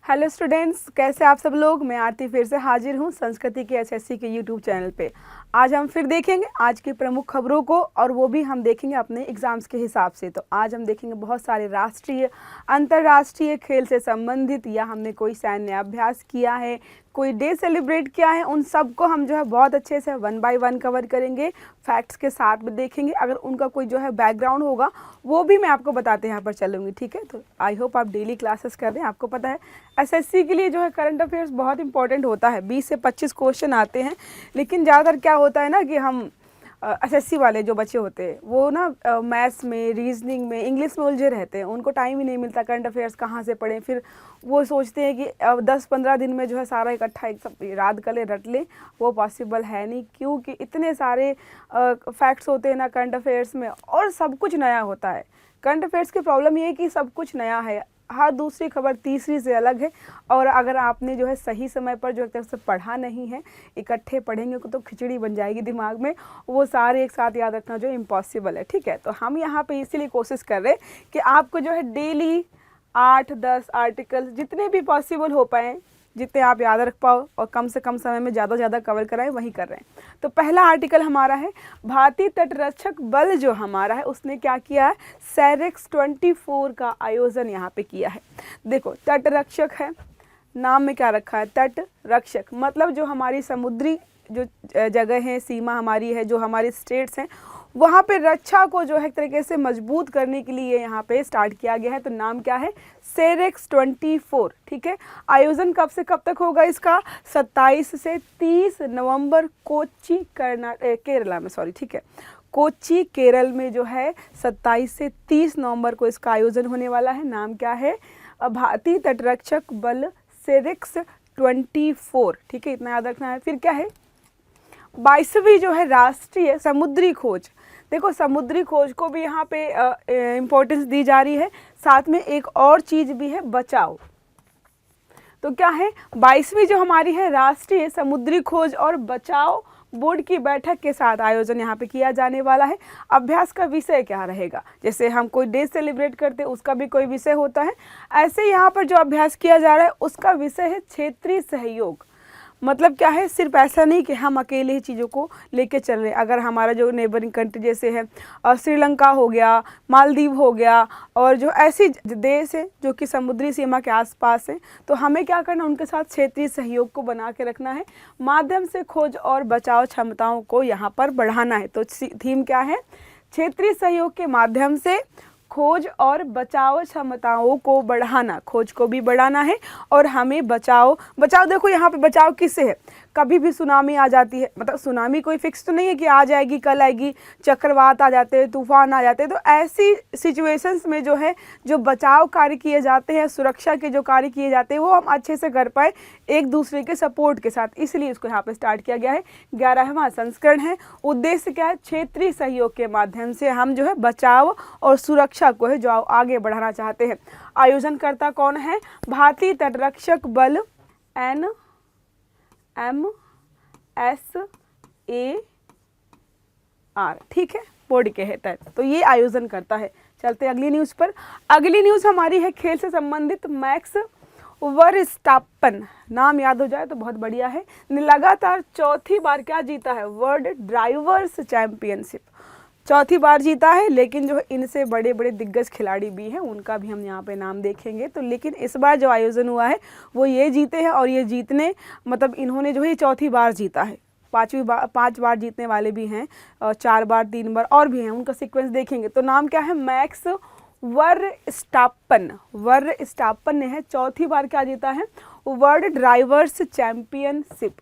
Hello students, कैसे आप सब लोग। मैं आरती फिर से हाजिर हूँ संस्कृति के एसएससी के यूट्यूब चैनल पे। आज हम फिर देखेंगे आज की प्रमुख खबरों को, और वो भी हम देखेंगे अपने एग्जाम्स के हिसाब से। तो आज हम देखेंगे बहुत सारे राष्ट्रीय अंतर्राष्ट्रीय खेल से संबंधित, या हमने कोई सैन्य अभ्यास किया है, कोई डे सेलिब्रेट किया है, उन सब को हम जो है बहुत अच्छे से 1 बाय 1 कवर करेंगे, फैक्ट्स के साथ में देखेंगे। अगर उनका कोई जो है बैकग्राउंड होगा वो भी मैं आपको बताते यहाँ पर चलूँगी, ठीक है। तो आई होप आप डेली क्लासेस कर रहे हैं। आपको पता है एसएससी के लिए जो है करंट अफेयर्स बहुत इंपॉर्टेंट होता है। 20 से 25 क्वेश्चन आते हैं, लेकिन ज़्यादातर क्या होता है ना कि हम एसएससी वाले जो बच्चे होते हैं वो ना मैथ्स में, रीजनिंग में, इंग्लिश में उलझे रहते हैं। उनको टाइम ही नहीं मिलता करंट अफेयर्स कहाँ से पढ़ें। फिर वो सोचते हैं कि 10-15 दिन में जो है सारा इकट्ठा एक सब याद कर ले, रट ले। वो पॉसिबल है नहीं, क्योंकि इतने सारे फैक्ट्स होते हैं ना करंट अफेयर्स में, और सब कुछ नया होता है। करंट अफेयर्स की प्रॉब्लम ये है कि सब कुछ नया है, हर दूसरी खबर तीसरी से अलग है। और अगर आपने जो है सही समय पर जो एक तरह से पढ़ा नहीं है, इकट्ठे पढ़ेंगे तो खिचड़ी बन जाएगी दिमाग में, वो सारे एक साथ याद रखना जो इम्पॉसिबल है, ठीक है। तो हम यहाँ पे इसीलिए कोशिश कर रहे हैं कि आपको जो है डेली 8-10 आर्टिकल जितने भी पॉसिबल हो पाए, जितने आप याद रख पाओ और कम से कम समय में ज़्यादा से ज़्यादा कवर कराएं, वही कर रहे हैं। तो पहला आर्टिकल हमारा है, भारतीय तटरक्षक बल जो हमारा है उसने क्या किया है, सेरेक्स 24 का आयोजन यहाँ पे किया है। देखो तटरक्षक है, नाम में क्या रखा है, तट रक्षक, मतलब जो हमारी समुद्री जो जगह है, सीमा हमारी है, जो हमारी स्टेट्स हैं, वहाँ पे रक्षा को जो है एक तरीके से मजबूत करने के लिए यहाँ पे स्टार्ट किया गया है। तो नाम क्या है, सेरेक्स 24, ठीक है। आयोजन कब से कब तक होगा इसका, 27 से 30 नवंबर कोच्चि केरला में, सॉरी, ठीक है, कोच्चि केरल में जो है 27 से 30 नवंबर को इसका आयोजन होने वाला है। नाम क्या है, भारतीय तटरक्षक बल सेरेक्स 24, ठीक है, इतना याद रखना है। फिर क्या है, 22वीं जो है राष्ट्रीय समुद्री खोज। देखो समुद्री खोज को भी यहाँ पे इम्पोर्टेंस दी जा रही है, साथ में एक और चीज़ भी है, बचाव। तो क्या है, 22वीं जो हमारी है राष्ट्रीय समुद्री खोज और बचाव बोर्ड की बैठक के साथ आयोजन यहाँ पे किया जाने वाला है। अभ्यास का विषय क्या रहेगा, जैसे हम कोई डे सेलिब्रेट करते हैं उसका भी कोई विषय होता है, ऐसे यहाँ पर जो अभ्यास किया जा रहा है उसका विषय है क्षेत्रीय सहयोग। मतलब क्या है, सिर्फ ऐसा नहीं कि हम अकेले ही चीज़ों को लेके चल रहे हैं। अगर हमारा जो नेबरिंग कंट्री जैसे है श्रीलंका हो गया, मालदीव हो गया, और जो ऐसी देश है जो कि समुद्री सीमा के आसपास है, तो हमें क्या करना, उनके साथ क्षेत्रीय सहयोग को बना के रखना है, माध्यम से खोज और बचाव क्षमताओं को यहाँ पर बढ़ाना है। तो थीम क्या है, क्षेत्रीय सहयोग के माध्यम से खोज और बचाव क्षमताओं को बढ़ाना, खोज को भी बढ़ाना है और हमें बचाव देखो यहाँ पे बचाव किससे है, कभी भी सुनामी आ जाती है, मतलब सुनामी कोई फिक्स तो नहीं है कि आज आएगी कल आएगी, चक्रवात आ जाते हैं, तूफान आ जाते हैं। तो ऐसी सिचुएशंस में जो है जो बचाव कार्य किए जाते हैं, सुरक्षा के जो कार्य किए जाते हैं, वो हम अच्छे से कर पाए एक दूसरे के सपोर्ट के साथ, इसलिए इसको यहाँ पे स्टार्ट किया गया है। 11वां संस्करण है। उद्देश्य क्या है, क्षेत्रीय सहयोग के माध्यम से हम जो है बचाव और सुरक्षा को है जो आगे बढ़ाना चाहते हैं। आयोजनकर्ता कौन है, भारतीय तटरक्षक बल NMSAR, ठीक है, बोर्ड के है तहत, तो ये आयोजन करता है। चलते अगली न्यूज़ पर। अगली न्यूज़ हमारी है खेल से संबंधित, मैक्स वर्स्टाप्पन, नाम याद हो जाए तो बहुत बढ़िया है, ने लगातार चौथी बार क्या जीता है, वर्ल्ड ड्राइवर्स चैंपियनशिप। चौथी बार जीता है, लेकिन जो इनसे बड़े बड़े दिग्गज खिलाड़ी भी हैं, उनका भी हम यहाँ पे नाम देखेंगे। तो लेकिन इस बार जो आयोजन हुआ है वो ये जीते हैं, और ये जीतने मतलब इन्होंने जो है चौथी बार जीता है। 5 बार जीतने वाले भी हैं, 4 बार, 3 बार और भी हैं, उनका सीक्वेंस देखेंगे। तो नाम क्या है, मैक्स वर्स्टाप्पन ने है चौथी बार क्या जीता है, वर्ल्ड ड्राइवर्स चैंपियनशिप।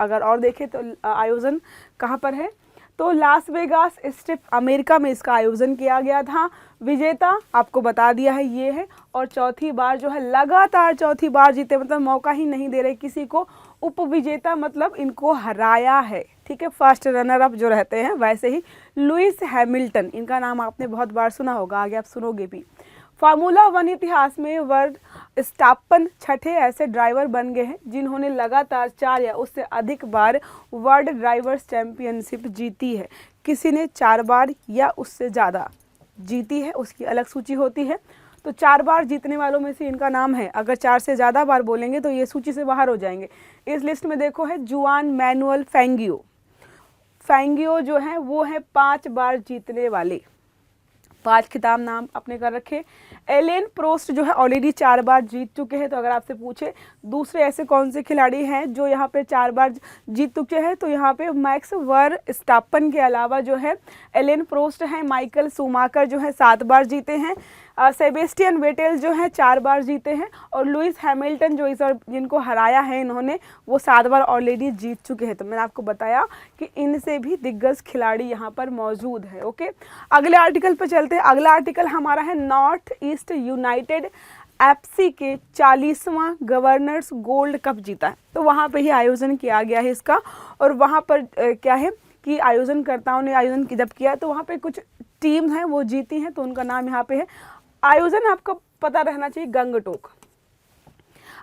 अगर और देखें तो आयोजन कहाँ पर है, तो लास वेगास स्ट्रिप अमेरिका में इसका आयोजन किया गया था। विजेता आपको बता दिया है ये है, और चौथी बार जो है लगातार चौथी बार जीते, मतलब मौका ही नहीं दे रहे किसी को। उपविजेता मतलब इनको हराया है, ठीक है, फर्स्ट रनर अप जो रहते हैं, वैसे ही लुइस हैमिल्टन, इनका नाम आपने बहुत बार सुना होगा, आगे आप सुनोगे भी। फार्मूला 1 इतिहास में वर्स्टाप्पन छठे ऐसे ड्राइवर बन गए हैं जिन्होंने लगातार 4 या उससे अधिक बार वर्ल्ड ड्राइवर्स चैंपियनशिप जीती है। किसी ने 4 बार या उससे ज़्यादा जीती है, उसकी अलग सूची होती है। तो 4 बार जीतने वालों में से इनका नाम है। अगर 4 से ज़्यादा बार बोलेंगे तो ये सूची से बाहर हो जाएंगे। इस लिस्ट में देखो है जुआन मैनुअल फेंगियो। फेंगियो जो है वो है 5 बार जीतने वाले, 5 खिताब नाम अपने कर रखे। एलेन प्रोस्ट जो है ऑलरेडी 4 बार जीत चुके हैं। तो अगर आपसे पूछे दूसरे ऐसे कौन से खिलाड़ी हैं जो यहाँ पे 4 बार जीत चुके हैं, तो यहाँ पे मैक्स वर्स्टापन के अलावा जो है एलेन प्रोस्ट है, माइकल शूमाकर जो है 7 बार जीते हैं, सेबेस्टियन वेटेल जो है 4 बार जीते हैं, और लुइस हैमिल्टन जो इस बार जिनको हराया है इन्होंने, वो 7 बार ऑलरेडी जीत चुके हैं। तो मैंने आपको बताया कि इनसे भी दिग्गज खिलाड़ी यहाँ पर मौजूद है। ओके, अगले आर्टिकल पे चलते हैं। अगला आर्टिकल हमारा है नॉर्थ ईस्ट यूनाइटेड एफसी के 40वां गवर्नर्स गोल्ड कप जीता है। तो वहाँ पे ही आयोजन किया गया है इसका, और वहाँ पर क्या है कि आयोजनकर्ताओं ने आयोजन जब किया तो वहाँ पे कुछ टीम हैं वो जीती हैं, तो उनका नाम यहाँ पे है। आयोजन आपको पता रहना चाहिए गंगटोक।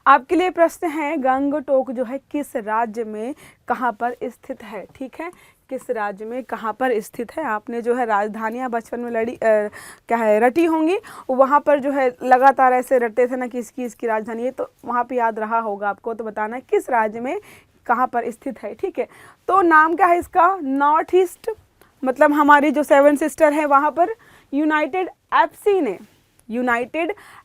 आपके लिए प्रश्न है गंगटोक जो है किस राज्य में कहाँ पर स्थित है। ठीक है, किस राज्य में कहाँ पर स्थित है। आपने जो है राजधानियाँ बचपन में क्या है रटी होंगी, वहाँ पर जो है लगातार ऐसे रटते थे ना कि इसकी राजधानी है, तो वहाँ पे याद रहा होगा आपको। तो बताना है किस राज्य में कहाँ पर स्थित है। ठीक है, तो नाम क्या है इसका, नॉर्थ ईस्ट, मतलब हमारी जो 7 सिस्टर है वहाँ पर यूनाइटेड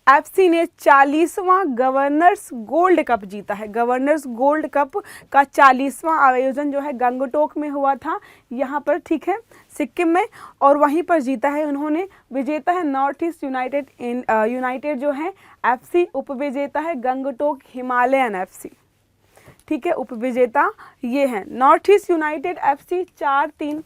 एफसी ने 40वां गवर्नर्स गोल्ड कप जीता है। गवर्नर्स गोल्ड कप का 40वां आयोजन जो है गंगटोक में हुआ था यहाँ पर, ठीक है, सिक्किम में, और वहीं पर जीता है उन्होंने। विजेता है नॉर्थ ईस्ट यूनाइटेड जो है एफसी, उपविजेता है गंगटोक हिमालयन एफसी। ठीक है, उपविजेता ये है नॉर्थ ईस्ट यूनाइटेड एफसी। 4-3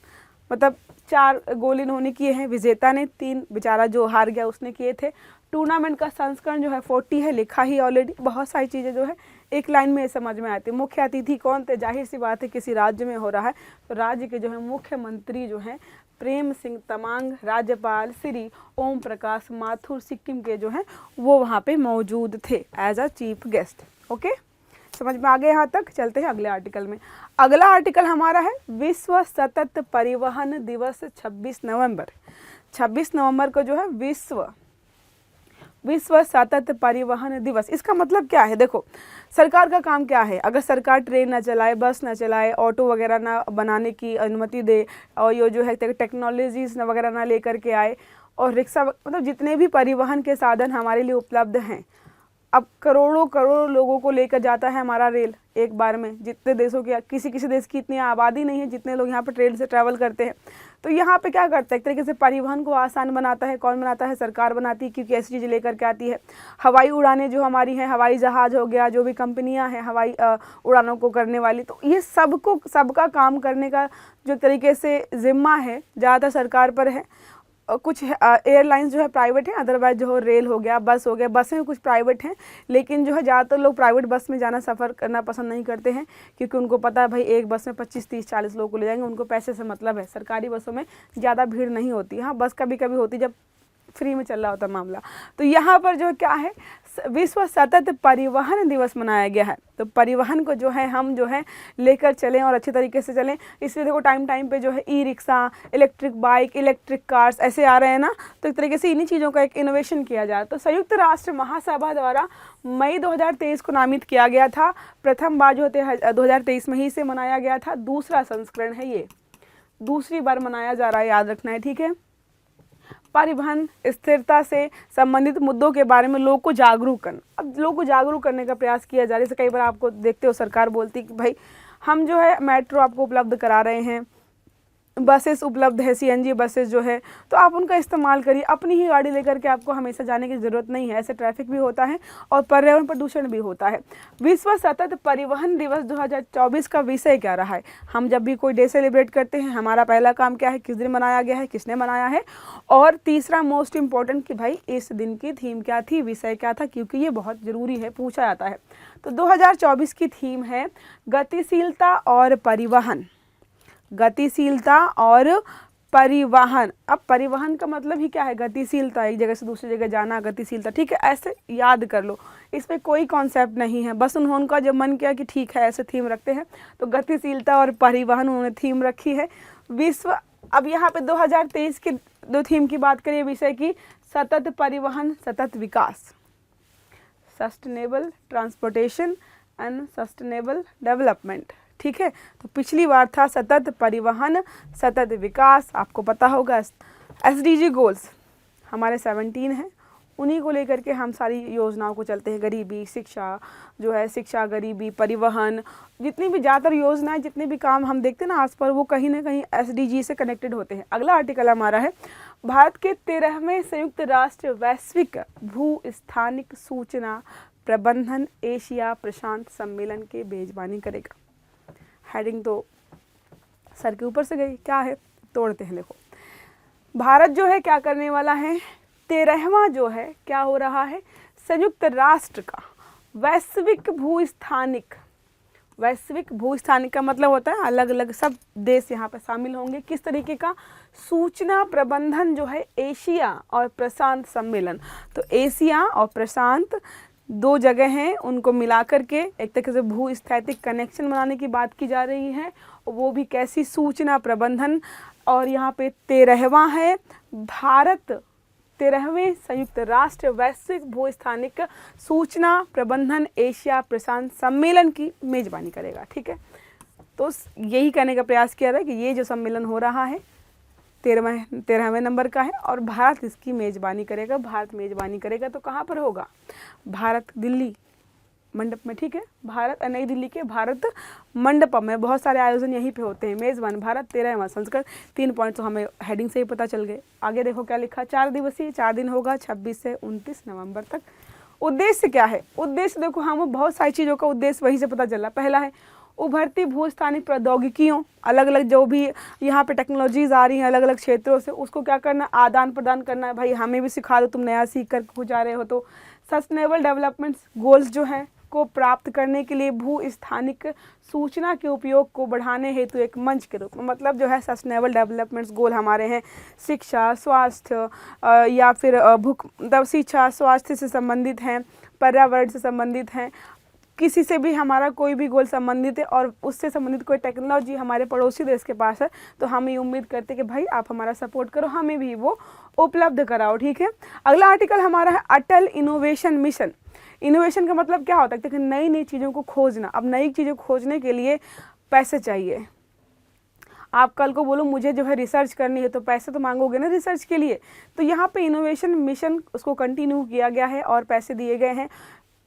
मतलब 4 गोल इन्होंने किए हैं, विजेता ने 3, बेचारा जो हार गया उसने किए थे। टूर्नामेंट का संस्करण जो है 40 है, लिखा ही ऑलरेडी। बहुत सारी चीज़ें जो है एक लाइन में समझ में आती है। मुख्य अतिथि कौन थे, जाहिर सी बात है किसी राज्य में हो रहा है तो राज्य के जो है मुख्यमंत्री जो हैं प्रेम सिंह तमांग, राज्यपाल श्री ओम प्रकाश माथुर सिक्किम के जो हैं वो वहाँ पे मौजूद थे as a chief guest. Okay, समझ में आ गए यहाँ तक। चलते हैं अगले आर्टिकल में। अगला आर्टिकल हमारा है विश्व सतत परिवहन दिवस 26 नवंबर को जो है विश्व सतत परिवहन दिवस। इसका मतलब क्या है, देखो सरकार का काम क्या है, अगर सरकार ट्रेन ना चलाए, बस ना चलाए, ऑटो वगैरह ना बनाने की अनुमति दे, और ये जो है टेक्नोलॉजीज वगैरह ना लेकर के आए, और रिक्शा मतलब जितने भी परिवहन के साधन हमारे लिए उपलब्ध हैं, अब करोड़ों लोगों को लेकर जाता है हमारा रेल एक बार में। जितने देशों की, किसी देश की इतनी आबादी नहीं है जितने लोग यहाँ पर ट्रेन से ट्रैवल करते हैं। तो यहाँ पे क्या करता है, एक तरीके से परिवहन को आसान बनाता है। कौन बनाता है, सरकार बनाती है, क्योंकि ऐसी चीज़ें लेकर के आती है। हवाई उड़ानें जो हमारी हैं, हवाई जहाज़ हो गया, जो भी कंपनियाँ हैं हवाई उड़ानों को करने वाली, तो ये सबका काम करने का जो तरीके से जिम्मा है ज़्यादातर सरकार पर है। कुछ एयरलाइंस जो है प्राइवेट है, अदरवाइज जो रेल हो गया, बस हो गया, बसें कुछ प्राइवेट हैं, लेकिन जो है ज़्यादातर लोग प्राइवेट बस में जाना, सफ़र करना पसंद नहीं करते हैं, क्योंकि उनको पता है भाई एक बस में 25, 30, 40 लोगों को ले जाएंगे, उनको पैसे से मतलब है। सरकारी बसों में ज़्यादा भीड़ नहीं होती। हाँ, बस कभी कभी होती जब फ्री में चल रहा होता मामला। तो यहाँ पर जो क्या है, विश्व सतत परिवहन दिवस मनाया गया है। तो परिवहन को जो है हम जो है लेकर चलें और अच्छे तरीके से चलें, इसलिए देखो टाइम पे जो है e rickshaw, electric bike, electric cars ऐसे आ रहे हैं ना, तो एक तरीके से इन्हीं चीज़ों का एक इनोवेशन किया जाए। तो संयुक्त राष्ट्र महासभा द्वारा मई 2023 को नामित किया गया था। प्रथम बार जो होते 2023 में ही से मनाया गया था। दूसरा संस्करण है ये, दूसरी बार मनाया जा रहा है, याद रखना है, ठीक है। परिवहन स्थिरता से संबंधित मुद्दों के बारे में लोगों को जागरूक करना। अब लोगों को जागरूक करने का प्रयास किया जा रहा है। जैसे कई बार आपको देखते हो सरकार बोलती कि भाई हम जो है मेट्रो आपको उपलब्ध करा रहे हैं, बसेस उपलब्ध है, सीएनजी बसेस जो है, तो आप उनका इस्तेमाल करिए। अपनी ही गाड़ी लेकर के आपको हमेशा जाने की ज़रूरत नहीं है। ऐसे ट्रैफिक भी होता है और पर्यावरण प्रदूषण भी होता है। विश्व सतत परिवहन दिवस 2024 का विषय क्या रहा है। हम जब भी कोई डे सेलिब्रेट करते हैं, हमारा पहला काम क्या है, किस दिन मनाया गया है, किसने मनाया है, और तीसरा मोस्ट इम्पॉर्टेंट कि भाई इस दिन की थीम क्या थी, विषय क्या था, क्योंकि ये बहुत ज़रूरी है, पूछा जाता है। तो 2024 की थीम है गतिशीलता और परिवहन। गतिशीलता और परिवहन। अब परिवहन का मतलब ही क्या है, गतिशीलता, एक जगह से दूसरी जगह जाना, गतिशीलता, ठीक है, ऐसे याद कर लो। इसमें कोई कॉन्सेप्ट नहीं है, बस उन्होंने जब मन किया कि ठीक है ऐसे थीम रखते हैं, तो गतिशीलता और परिवहन उन्होंने थीम रखी है। विश्व, अब यहाँ पे 2023 के दो थीम की बात करिए विषय की, सतत परिवहन, सतत विकास, sustainable transportation and sustainable development. ठीक है, तो पिछली बार था सतत परिवहन, सतत विकास। आपको पता होगा एसडीजी गोल्स हमारे 17 हैं, उन्हीं को लेकर के हम सारी योजनाओं को चलते हैं। गरीबी, शिक्षा जो है, शिक्षा, गरीबी, परिवहन, जितनी भी ज़्यादातर योजनाएं, जितने भी काम हम देखते हैं ना आस पर, वो कहीं ना कहीं एसडीजी से कनेक्टेड होते हैं। अगला आर्टिकल हमारा है भारत के 13वें संयुक्त राष्ट्र वैश्विक भू स्थानिक सूचना प्रबंधन एशिया प्रशांत सम्मेलन के मेजबानी करेगा। हेडिंग तो सर के ऊपर से गई, क्या है तोड़ते हैं। देखो भारत जो है क्या करने वाला है, 13वां जो है क्या हो रहा है, संयुक्त राष्ट्र का वैश्विक भूस्थानिक, वैश्विक भूस्थानिक का मतलब होता है अलग अलग सब देश यहाँ पे शामिल होंगे। किस तरीके का, सूचना प्रबंधन जो है एशिया और प्रशांत सम्मेलन। तो एशिया और प्रशांत दो जगह हैं, उनको मिला करके एक तरीके से भूस्थैतिक कनेक्शन बनाने की बात की जा रही है, वो भी कैसी, सूचना प्रबंधन। और यहाँ पे 13वां है, भारत 13वें संयुक्त राष्ट्र वैश्विक भूस्थानिक सूचना प्रबंधन एशिया प्रशांत सम्मेलन की मेजबानी करेगा। ठीक है, तो यही कहने का प्रयास किया रहा है कि ये जो सम्मेलन हो रहा है 13वें नंबर का है और भारत इसकी मेजबानी करेगा। भारत मेजबानी करेगा तो कहाँ पर होगा, भारत दिल्ली मंडप में। ठीक है, भारत नई दिल्ली के भारत मंडपम में बहुत सारे आयोजन यहीं पे होते हैं। मेज़बान भारत, 13वां संस्करण। 3 पॉइंट तो हमें हेडिंग से ही पता चल गए। आगे देखो क्या लिखा, 4 दिवसीय, 4 दिन होगा, 26 से 29 नवंबर तक। उद्देश्य क्या है, उद्देश्य देखो हम बहुत सारी चीज़ों का उद्देश्य वहीं से पता चला। पहला है उभरती भूस्थानिक प्रौद्योगिकियों, अलग अलग जो भी यहाँ पे टेक्नोलॉजीज आ रही हैं अलग अलग क्षेत्रों से, उसको क्या करना, आदान प्रदान करना है। भाई हमें भी सिखा दो, तुम नया सीख कर कुछ आ रहे हो। तो सस्टेनेबल डेवलपमेंट गोल्स जो हैं को प्राप्त करने के लिए भू स्थानिक सूचना के उपयोग को बढ़ाने हेतु एक मंच के रूप में, मतलब जो है सस्टेनेबल डेवलपमेंट्स गोल हमारे हैं शिक्षा, स्वास्थ्य या फिर मतलब शिक्षा स्वास्थ्य से संबंधित हैं, पर्यावरण से संबंधित हैं, किसी से भी हमारा कोई भी गोल संबंधित है और उससे संबंधित कोई टेक्नोलॉजी हमारे पड़ोसी देश के पास है, तो हम ये उम्मीद करते हैं कि भाई आप हमारा सपोर्ट करो, हमें भी वो उपलब्ध कराओ। ठीक है, अगला आर्टिकल हमारा है अटल इनोवेशन मिशन। इनोवेशन का मतलब क्या होता है, देखिए नई नई चीज़ों को खोजना। अब नई चीज़ें खोजने के लिए पैसे चाहिए। आप कल को बोलो मुझे जो है रिसर्च करनी है, तो पैसे तो मांगोगे ना रिसर्च के लिए। तो यहाँ पे इनोवेशन मिशन उसको कंटिन्यू किया गया है और पैसे दिए गए हैं।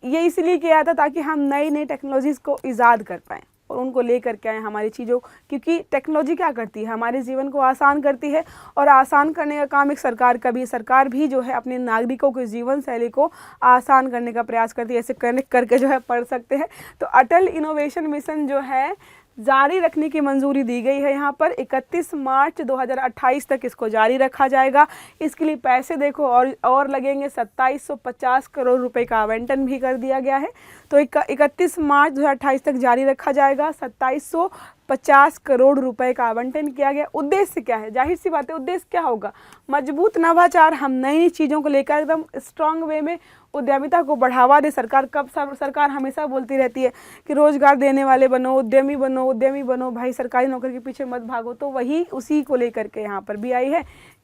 ये इसलिए किया था ताकि हम नई नई टेक्नोलॉजीज़ को ईजाद कर पाएँ और उनको लेकर के आए हमारी चीज़ों, क्योंकि टेक्नोलॉजी क्या करती है, हमारे जीवन को आसान करती है और आसान करने का काम एक सरकार का भी, सरकार भी जो है अपने नागरिकों के जीवन शैली को आसान करने का प्रयास करती है। ऐसे कनेक्ट करके जो है पढ़ सकते हैं। तो अटल इनोवेशन मिशन जो है जारी रखने की मंजूरी दी गई है। यहाँ पर 31 मार्च 2028 तक इसको जारी रखा जाएगा। इसके लिए पैसे देखो और लगेंगे 2750 करोड़ रुपए का आवंटन भी कर दिया गया है। तो 31 मार्च 2028 तक जारी रखा जाएगा। 2750 करोड़ रुपए का आवंटन किया गया। उद्देश्य क्या है, जाहिर सी बात है उद्देश्य क्या होगा, मजबूत नवाचार, हम नई चीज़ों को लेकर एकदम स्ट्रांग वे में उद्यमिता को बढ़ावा दे। सरकार हमेशा बोलती रहती है कि रोजगार देने वाले बनो, उद्यमी बनो, उद्यमी बनो, भाई सरकारी नौकरी के पीछे मत भागो। तो वही उसी को लेकर के यहाँ पर भी आई है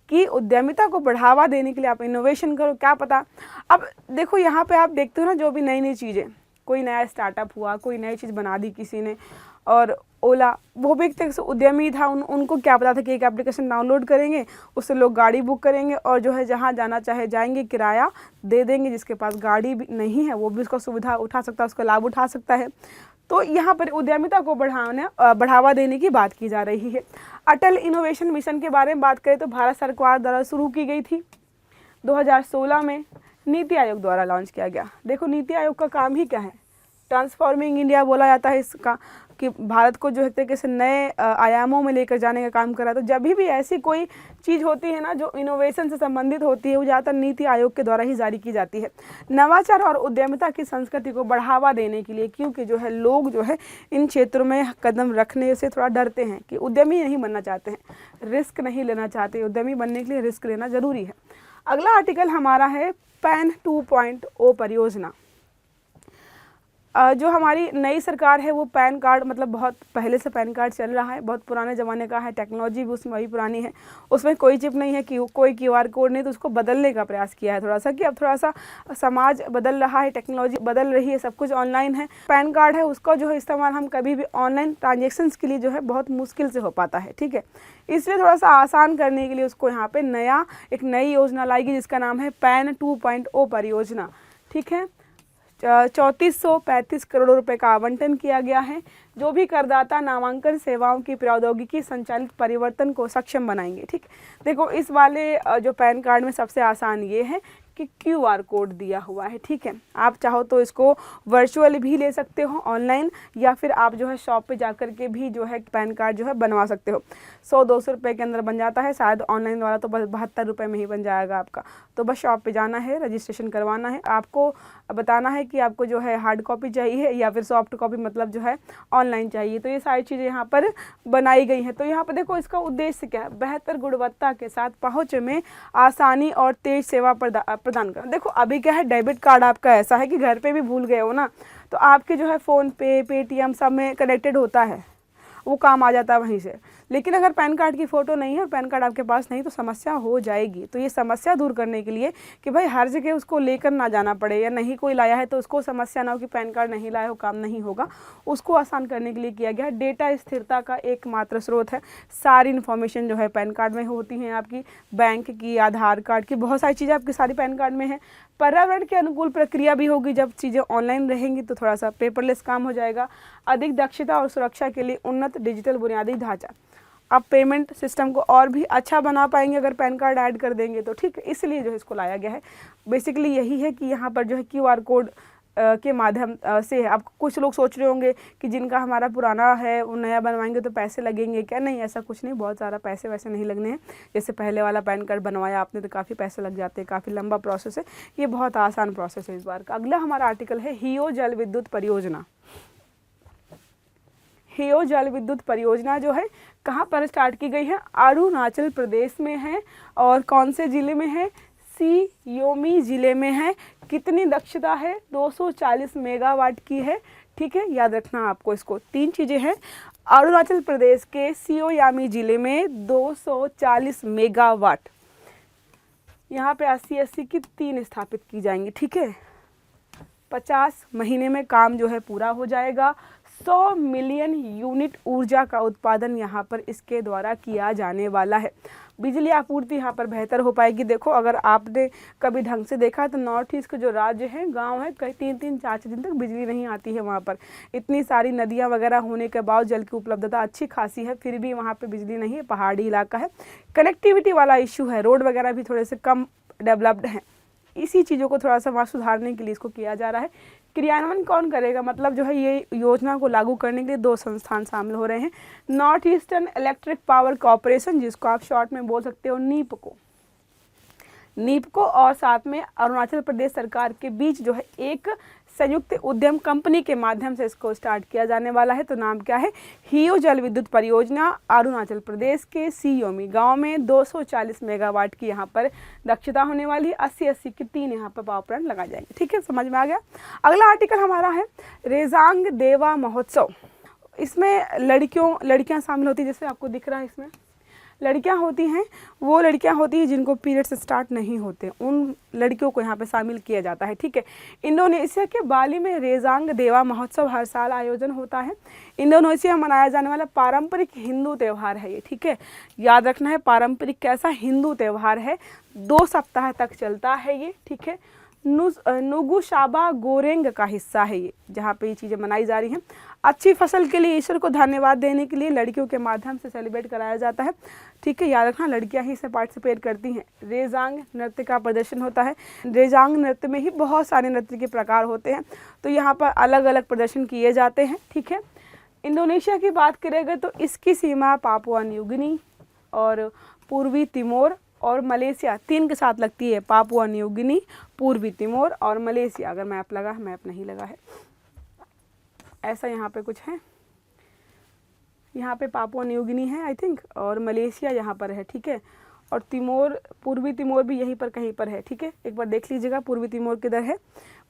कि उद्यमिता को बढ़ावा देने के लिए आप इनोवेशन करो। क्या पता, अब देखो यहाँ पे आप देखते हो ना, जो भी नई नई चीज़ें, कोई नया स्टार्टअप हुआ, कोई नई चीज़ बना दी किसी ने, और ओला वो भी एक तरह से उद्यमी था। उनको क्या पता था कि एक एप्लीकेशन डाउनलोड करेंगे, उससे लोग गाड़ी बुक करेंगे और जो है जहाँ जाना चाहे जाएंगे, किराया दे देंगे। जिसके पास गाड़ी भी नहीं है वो भी उसका सुविधा उठा सकता है, उसका लाभ उठा सकता है। तो यहाँ पर उद्यमिता को बढ़ावा देने की बात की जा रही है। अटल इनोवेशन मिशन के बारे में बात करें तो भारत सरकार द्वारा शुरू की गई थी। 2016 में नीति आयोग द्वारा लॉन्च किया गया। देखो नीति आयोग का काम ही क्या है, ट्रांसफॉर्मिंग इंडिया बोला जाता है इसका, कि भारत को जो है तरीके से नए आयामों में लेकर जाने का काम कर रहा है। तो जब भी ऐसी कोई चीज़ होती है ना जो इनोवेशन से संबंधित होती है, वो ज़्यादातर नीति आयोग के द्वारा ही जारी की जाती है। नवाचार और उद्यमिता की संस्कृति को बढ़ावा देने के लिए, क्योंकि जो है लोग जो है इन क्षेत्रों में कदम रखने से थोड़ा डरते हैं कि उद्यमी नहीं बनना चाहते हैं, रिस्क नहीं लेना चाहते। उद्यमी बनने के लिए रिस्क लेना ज़रूरी है। अगला आर्टिकल हमारा है पैन 2.0 परियोजना। जो हमारी नई सरकार है वो पैन कार्ड, मतलब बहुत पहले से पैन कार्ड चल रहा है, बहुत पुराने ज़माने का है, टेक्नोलॉजी भी उसमें वही पुरानी है, उसमें कोई चिप नहीं है, कि कोई QR कोड नहीं, तो उसको बदलने का प्रयास किया है थोड़ा सा, कि अब थोड़ा सा समाज बदल रहा है, टेक्नोलॉजी बदल रही है, सब कुछ ऑनलाइन है। पैन कार्ड है उसका जो है इस्तेमाल हम कभी भी ऑनलाइन ट्रांजेक्शन्स के लिए जो है बहुत मुश्किल से हो पाता है, ठीक है। इसलिए थोड़ा सा आसान करने के लिए उसको यहाँ पे एक नई योजना लाएगी जिसका नाम है पैन 2.0 परियोजना, ठीक है। 3435 करोड़ रुपए का आवंटन किया गया है। जो भी करदाता नामांकन सेवाओं की प्रौद्योगिकी संचालित परिवर्तन को सक्षम बनाएंगे, ठीक। देखो इस वाले जो पैन कार्ड में सबसे आसान ये है कि QR कोड दिया हुआ है, ठीक है। आप चाहो तो इसको वर्चुअल भी ले सकते हो ऑनलाइन, या फिर आप जो है शॉप पे जाकर के भी जो है पैन कार्ड जो है बनवा सकते हो। 100-200 रुपये के अंदर बन जाता है, शायद ऑनलाइन वाला तो बस 72 रुपये में ही बन जाएगा आपका। तो बस शॉप पे जाना है, रजिस्ट्रेशन करवाना है, आपको बताना है कि आपको जो है हार्ड कॉपी चाहिए या फिर सॉफ्ट कॉपी, मतलब जो है ऑनलाइन चाहिए। तो ये सारी चीज़ें यहाँ पर बनाई गई हैं। तो यहाँ पर देखो इसका उद्देश्य क्या है, बेहतर गुणवत्ता के साथ पहुँच में आसानी और तेज सेवा प्रदान करना। देखो अभी क्या है, डेबिट कार्ड आपका ऐसा है कि घर पे भी भूल गए हो ना, तो आपके जो है फ़ोन पे, पेटीएम सब में कनेक्टेड होता है, वो काम आ जाता है वहीं से। लेकिन अगर पैन कार्ड की फ़ोटो नहीं है और पैन कार्ड आपके पास नहीं, तो समस्या हो जाएगी। तो ये समस्या दूर करने के लिए कि भाई हर जगह उसको लेकर ना जाना पड़े, या नहीं कोई लाया है तो उसको समस्या ना हो कि पैन कार्ड नहीं लाया हो, काम नहीं होगा, उसको आसान करने के लिए किया गया है। डेटा स्थिरता का एकमात्र स्रोत है। सारी इन्फॉर्मेशन जो है पैन कार्ड में होती हैं, आपकी बैंक की, आधार कार्ड की, बहुत सारी चीज़ें आपकी सारी पैन कार्ड में है। पर्यावरण के अनुकूल प्रक्रिया भी होगी, जब चीज़ें ऑनलाइन रहेंगी तो थोड़ा सा पेपरलेस काम हो जाएगा। अधिक दक्षता और सुरक्षा के लिए उन्नत डिजिटल बुनियादी ढांचा, आप पेमेंट सिस्टम को और भी अच्छा बना पाएंगे अगर पैन कार्ड ऐड कर देंगे तो, ठीक है। इसलिए जो है इसको लाया गया है। बेसिकली यही है कि यहाँ पर जो है QR कोड के माध्यम से आप, कुछ लोग सोच रहे होंगे कि जिनका हमारा पुराना है वो नया बनवाएंगे तो पैसे लगेंगे क्या, नहीं ऐसा कुछ नहीं, बहुत ज़्यादा पैसे वैसे नहीं लगने हैं। जैसे पहले वाला पैन कार्ड बनवाया आपने तो काफ़ी पैसे लग जाते हैं, काफ़ी लंबा प्रोसेस है, ये बहुत आसान प्रोसेस है इस बार का। अगला हमारा आर्टिकल है हियो जल विद्युत परियोजना। हियो जल विद्युत परियोजना जो है कहाँ पर स्टार्ट की गई है, अरुणाचल प्रदेश में है। और कौन से ज़िले में है, सी योमी ज़िले में है। कितनी दक्षता है, 240 मेगावाट की है, ठीक है। याद रखना आपको इसको, 3 चीज़ें हैं। अरुणाचल प्रदेश के सियोयामी ज़िले में 240 मेगावाट, यहाँ पे 80-80 की 3 स्थापित की जाएंगी, ठीक है। 50 महीने में काम जो है पूरा हो जाएगा। 100 मिलियन यूनिट ऊर्जा का उत्पादन यहाँ पर इसके द्वारा किया जाने वाला है। बिजली आपूर्ति यहाँ पर बेहतर हो पाएगी। देखो अगर आपने कभी ढंग से देखा तो नॉर्थ ईस्ट के जो राज्य हैं, गांव है, कई 3-4 दिन तक बिजली नहीं आती है वहाँ पर। इतनी सारी नदियाँ वगैरह होने के बाद जल की उपलब्धता अच्छी खासी है, फिर भी वहाँ पर बिजली नहीं है, पहाड़ी इलाका है। कनेक्टिविटी वाला इशू है, रोड वगैरह भी थोड़े से कम डेवलप्ड हैं। इसी चीज़ों को थोड़ा सा वहाँ सुधारने के लिए इसको किया जा रहा है। क्रियान्वयन कौन करेगा, मतलब जो है ये योजना को लागू करने के लिए 2 संस्थान शामिल हो रहे हैं। North eastern electric power corporation, जिसको आप शॉर्ट में बोल सकते हो नीपको, और साथ में अरुणाचल प्रदेश सरकार के बीच जो है एक संयुक्त उद्यम कंपनी के माध्यम से इसको स्टार्ट किया जाने वाला है। तो नाम क्या है, हियो जल विद्युत परियोजना। अरुणाचल प्रदेश के सियोमी गांव में 240 मेगावाट की यहाँ पर दक्षता होने वाली, 80-80 की 3 यहाँ पर पावर प्लांट लगाए जाएंगे, ठीक है, समझ में आ गया। अगला आर्टिकल हमारा है रेजांग देवा महोत्सव। इसमें लड़कियाँ शामिल होती है, जैसे आपको दिख रहा है इसमें लड़कियां होती हैं, वो लड़कियां होती हैं जिनको पीरियड्स स्टार्ट नहीं होते, उन लड़कियों को यहाँ पे शामिल किया जाता है, ठीक है। इंडोनेशिया के बाली में रेजांग देवा महोत्सव हर साल आयोजन होता है। इंडोनेशिया में मनाया जाने वाला पारंपरिक हिंदू त्यौहार है ये, ठीक है। याद रखना है पारंपरिक कैसा हिंदू त्यौहार है, 2 सप्ताह तक चलता है ये, ठीक है। नुगुशाबा गोरेंग का हिस्सा है ये, जहाँ पे ये चीज़ें मनाई जा रही हैं। अच्छी फसल के लिए ईश्वर को धन्यवाद देने के लिए लड़कियों के माध्यम से सेलिब्रेट कराया जाता है, ठीक है। याद रखना लड़कियां ही इसमें पार्टिसिपेट करती हैं। रेजांग नृत्य का प्रदर्शन होता है। रेजांग नृत्य में ही बहुत सारे नृत्य के प्रकार होते हैं, तो यहाँ पर अलग अलग प्रदर्शन किए जाते हैं, ठीक है। इंडोनेशिया की बात करेंगे तो इसकी सीमा पापुआ न्यू गिनी और पूर्वी तिमोर और मलेशिया 3 के साथ लगती है। पापुआ न्यू गिनी, पूर्वी तिमोर और मलेशिया। अगर मैप लगा है, मैप नहीं लगा है, ऐसा यहाँ पे कुछ है। यहाँ पे पापुआ न्यू गिनी है आई थिंक, और मलेशिया यहाँ पर है, ठीक है। और तिमोर, पूर्वी तिमोर भी यहीं पर कहीं पर है, ठीक है। एक बार देख लीजिएगा पूर्वी तिमोर किधर है।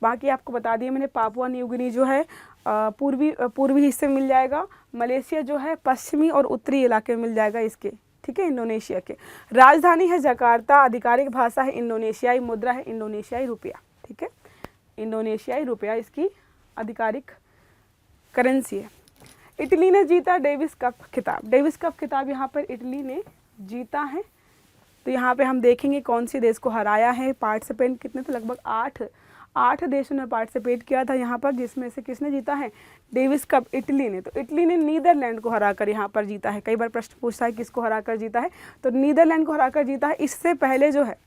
बाकी आपको बता दिए मैंने, पापुआ न्यू गिनी जो है पूर्वी हिस्से में मिल जाएगा। मलेशिया जो है पश्चिमी और उत्तरी इलाके में मिल जाएगा इसके, ठीक है, इंडोनेशिया के। राजधानी है जकार्ता, आधिकारिक भाषा है इंडोनेशियाई, मुद्रा है इंडोनेशियाई रुपया, ठीक है, इंडोनेशियाई रुपया इसकी आधिकारिक करेंसी है। इटली ने जीता डेविस कप खिताब। डेविस कप खिताब यहाँ पर इटली ने जीता है। तो यहाँ पे हम देखेंगे कौन से देश को हराया है। पार्टिसिपेंट कितने थे, लगभग 8 देशों ने पार्टिसिपेट किया था यहाँ पर, जिसमें से किसने जीता है डेविस कप, इटली ने। तो इटली ने नीदरलैंड को हराकर यहाँ पर जीता है। कई बार प्रश्न पूछता है किसको हराकर जीता है, तो नीदरलैंड को हराकर जीता है। इससे पहले जो है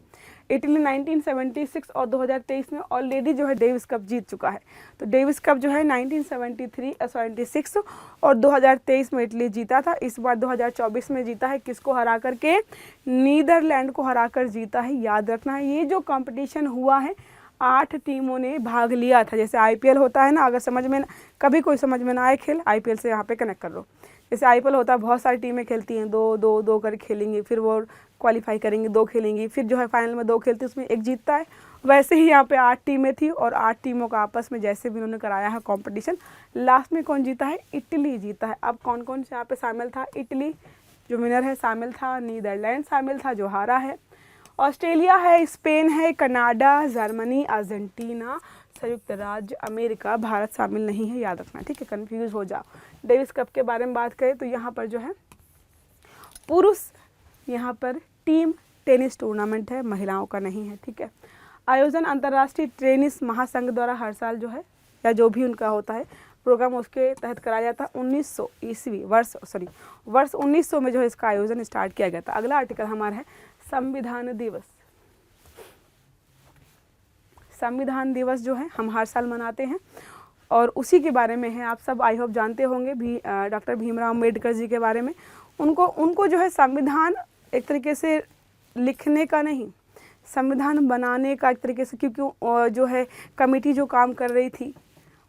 इटली 1976 और 2023 में ऑलरेडी जो है डेविस कप जीत चुका है। तो डेविस कप जो है 1976 और 2023 में इटली जीता था। इस बार 2024 में जीता है, किसको हरा करके, नीदरलैंड को हराकर जीता है। याद रखना है ये जो कंपटीशन हुआ है 8 टीमों ने भाग लिया था। जैसे आईपीएल होता है ना, अगर समझ में कभी कोई समझ में ना आए खेल, आईपीएल से यहाँ पे कनेक्ट कर लो। जैसे आईपीएल होता है, बहुत सारी टीमें खेलती हैं, दो कर खेलेंगी, फिर वो क्वालिफाई करेंगी, 2 खेलेंगी, फिर जो है फाइनल में 2 खेलती है, उसमें एक जीतता है। वैसे ही यहाँ पे 8 टीमें थी और 8 टीमों का आपस में जैसे भी उन्होंने कराया है कंपटीशन, लास्ट में कौन जीता है, इटली जीता है। अब कौन कौन से यहाँ पे शामिल था, इटली जो विनर है शामिल था, नीदरलैंड शामिल था जो हारा है, ऑस्ट्रेलिया है, स्पेन है, कनाडा, जर्मनी, अर्जेंटीना, संयुक्त राज्य अमेरिका, भारत शामिल नहीं है, याद रखना, ठीक है, कंफ्यूज हो जाओ। डेविस कप के बारे में बात करें तो यहाँ पर जो है पुरुष यहाँ पर टीम टेनिस टूर्नामेंट है, महिलाओं का नहीं है, ठीक है। आयोजन अंतर्राष्ट्रीय टेनिस महासंघ द्वारा हर साल जो है, या जो भी उनका होता है प्रोग्राम, उसके तहत कराया जाता है। 1900 ईस्वी वर्ष 1900 में जो है इसका आयोजन स्टार्ट किया गया था। अगला आर्टिकल हमारा है संविधान दिवस। संविधान दिवस जो है हम हर साल मनाते हैं और उसी के बारे में है, आप सब आई होप जानते होंगे भी डॉक्टर भीमराव अम्बेडकर जी के बारे में। उनको जो है संविधान एक तरीके से लिखने का नहीं, संविधान बनाने का एक तरीके से, क्योंकि जो है कमेटी जो काम कर रही थी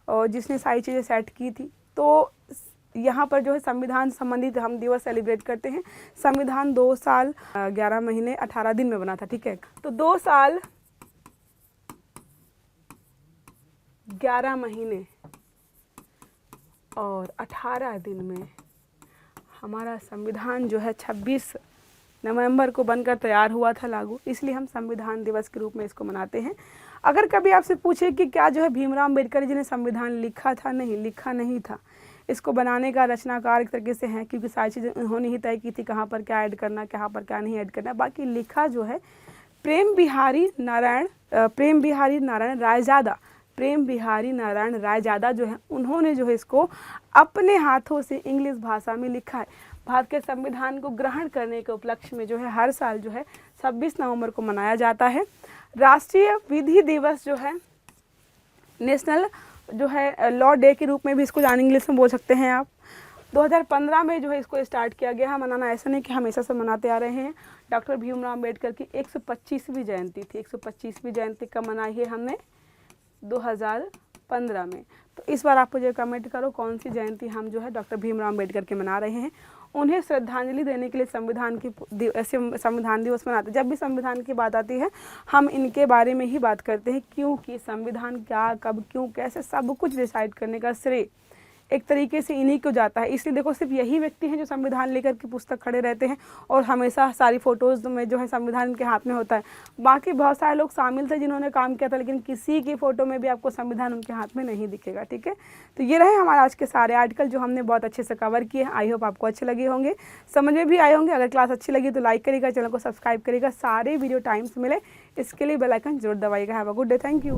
और जिसने सारी चीज़ें सेट की थी, तो यहाँ पर जो है संविधान संबंधित हम दिवस सेलिब्रेट करते हैं। संविधान 2 साल 11 महीने 18 दिन में बना था, ठीक है। तो 2 साल 11 महीने और 18 दिन में हमारा संविधान जो है 26 नवंबर को बनकर तैयार हुआ था लागू, इसलिए हम संविधान दिवस के रूप में इसको मनाते हैं। अगर कभी आपसे पूछे कि क्या जो है भीमराव अम्बेडकर जी ने संविधान लिखा था, नहीं, लिखा नहीं था। इसको बनाने का रचनाकार एक तरीके से हैं, क्योंकि सारी चीज़ें उन्होंने ही तय की थी, कहाँ पर क्या ऐड करना, कहाँ पर क्या नहीं ऐड करना। बाकी लिखा जो है प्रेम बिहारी नारायण रायजादा जो है, उन्होंने जो है इसको अपने हाथों से इंग्लिश भाषा में लिखा है। भारत के संविधान को ग्रहण करने के उपलक्ष्य में जो है हर साल जो है 26 नवंबर को मनाया जाता है। राष्ट्रीय विधि दिवस जो है, नेशनल जो है लॉ डे के रूप में भी इसको इंग्लिश में बोल सकते हैं आप। 2015 में जो है इसको स्टार्ट किया गया है मनाना, ऐसा नहीं कि हमेशा से मनाते आ रहे हैं। डॉक्टर भीमराव अम्बेडकर की 125वीं जयंती थी, 125वीं जयंती कब मनाई है हमने, 2015 में। तो इस बार आप मुझे कमेंट करो कौन सी जयंती हम जो है डॉक्टर भीमराव अम्बेडकर के मना रहे हैं। उन्हें श्रद्धांजलि देने के लिए संविधान दिवस मनाते हैं। जब भी संविधान की बात आती है हम इनके बारे में ही बात करते हैं, क्योंकि संविधान क्या, कब, क्यों, कैसे, सब कुछ डिसाइड करने का श्रेय एक तरीके से इन्हीं को जाता है। इसलिए देखो सिर्फ यही व्यक्ति हैं जो संविधान लेकर के पुस्तक खड़े रहते हैं और हमेशा सारी फोटोज़ में जो है संविधान इनके हाथ में होता है। बाकी बहुत सारे लोग शामिल थे जिन्होंने काम किया था, लेकिन किसी की फ़ोटो में भी आपको संविधान उनके हाथ में नहीं दिखेगा, ठीक है। तो ये रहे हमारे आज के सारे आर्टिकल जो हमने बहुत अच्छे से कवर किए हैं। आई होप आपको अच्छे लगे होंगे, समझ में भी आए होंगे। अगर क्लास अच्छी लगी तो लाइक करिएगा, चैनल को सब्सक्राइब करिएगा, सारे वीडियो टाइम से मिले इसके लिए बेल आइकन जरूर दबाइएगा। Have a good day, thank you.